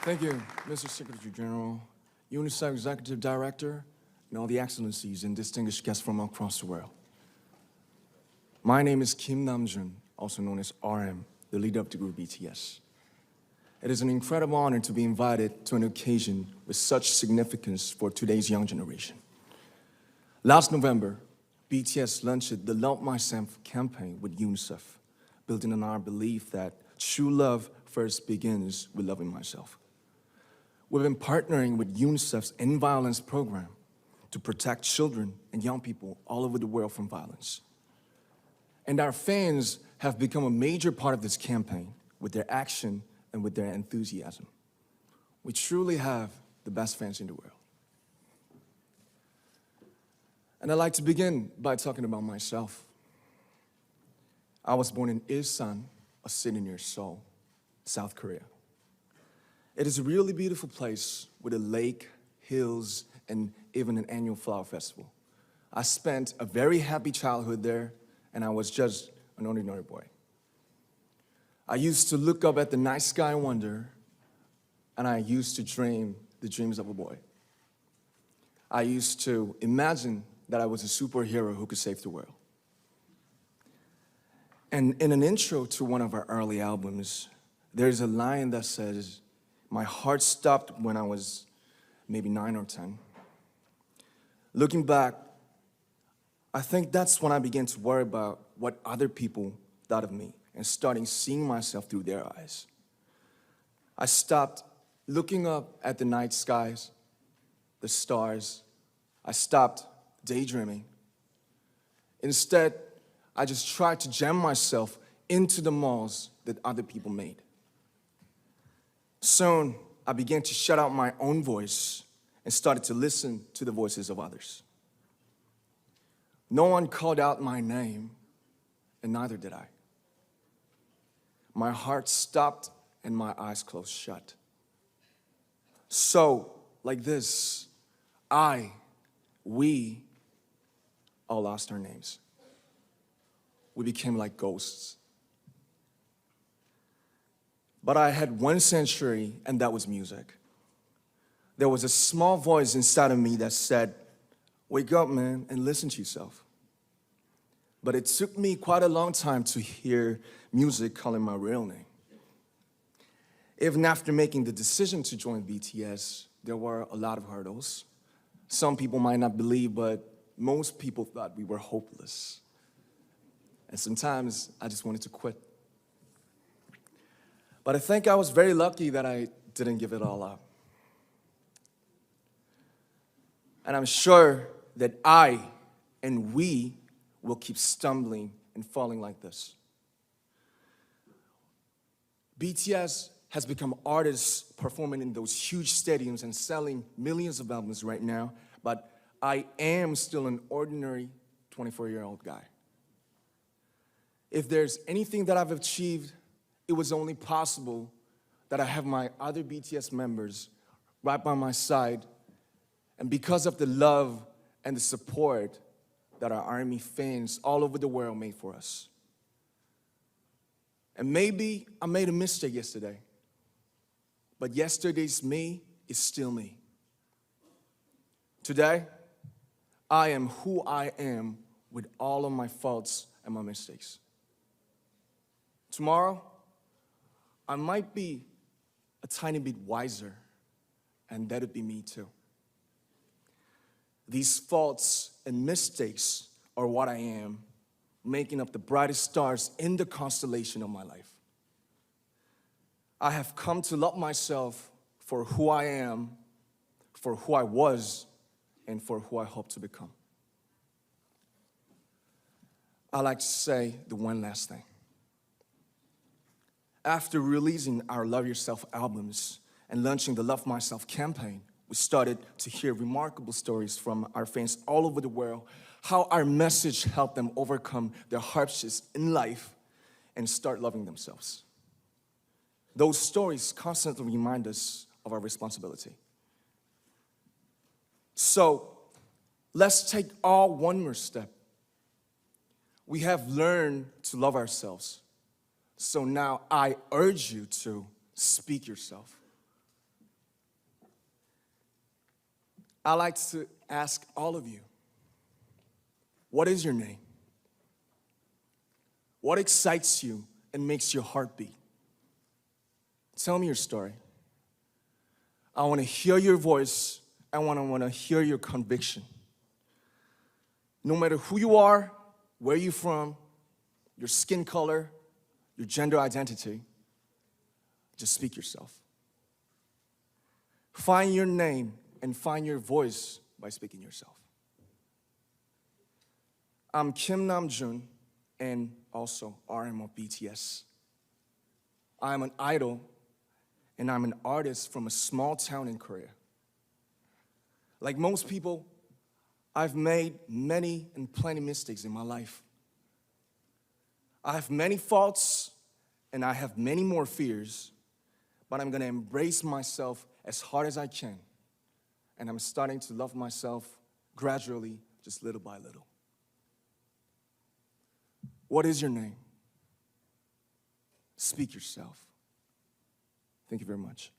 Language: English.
Thank you, Mr. Secretary General, Unicef Executive Director, and all the excellencies and distinguished guests from across the world. My name is KimNamjoon, also known as RM, the leader of the group BTS. It is an incredible honor to be invited to an occasion with such significance for today's young generation. Last November, BTS launched the Love Myself campaign with UNICEF, building on our belief that true love first begins with loving myself. We've been partnering with UNICEF's End Violence program to protect children and young people all over the world from violence. And our fans have become a major part of this campaign with their action and with their enthusiasm. We truly have the best fans in the world. And I'd like to begin by talking about myself. I was born in Ilsan, a city near Seoul, South Korea. It is a really beautiful place with a lake, hills, and even an annual flower festival. I spent a very happy childhood there, and I was just an ordinary boy. I used to look up at the night sky and wonder, and I used to dream the dreams of a boy. I used to imagine that I was a superhero who could save the world. And in an intro to one of our early albums, there's a line that says, "My heart stopped when I was maybe 9 or 10. Looking back, I think that's when I began to worry about what other people thought of me and starting seeing myself through their eyes. I stopped looking up at the night skies, the stars. I stopped daydreaming. Instead, I just tried to jam myself into the malls that other people made. Soon, I began to shut out my own voice and started to listen to the voices of others. No one called out my name, and neither did I. My heart stopped and my eyes closed shut. So, like this, we all lost our names. We became like ghosts. But I had one sanctuary, and that was music. There was a small voice inside of me that said, "Wake up, man, and listen to yourself." But it took me quite a long time to hear music calling my real name. Even after making the decision to join BTS, there were a lot of hurdles. Some people might not believe, but most people thought we were hopeless. And sometimes I just wanted to quit. But I think I was very lucky that I didn't give it all up. And I'm sure that I and we will keep stumbling and falling like this. BTS has become artists performing in those huge stadiums and selling millions of albums right now, but I am still an ordinary 24-year-old guy. If there's anything that I've achieved, it was only possible that I have my other BTS members right by my side, and because of the love and the support that our ARMY fans all over the world made for us. And maybe I made a mistake yesterday, but yesterday's me is still me. Today, I am who I am with all of my faults and my mistakes. Tomorrow, I might be a tiny bit wiser, and that'd be me too. These faults and mistakes are what I am, making up the brightest stars in the constellation of my life. I have come to love myself for who I am, for who I was, and for who I hope to become. I'd like to say the one last thing. After releasing our Love Yourself albums and launching the Love Myself campaign, we started to hear remarkable stories from our fans all over the world, how our message helped them overcome their hardships in life and start loving themselves. Those stories constantly remind us of our responsibility. So, let's take all one more step. We have learned to love ourselves. So now I urge you to speak yourself. I'd like to ask all of you, what is your name? What excites you and makes your heart beat? Tell me your story. I want to hear your voice. I want to hear your conviction. No matter who you are, where you're from, your skin color, your gender identity, just speak yourself. Find your name and find your voice by speaking yourself. I'm KimNamjoon and also RM of BTS. I'm an idol and I'm an artist from a small town in Korea. Like most people, I've made many and plenty mistakes in my life. I have many faults and I have many more fears, but I'm gonna embrace myself as hard as I can. And I'm starting to love myself gradually, just little by little. What is your name? Speak yourself. Thank you very much.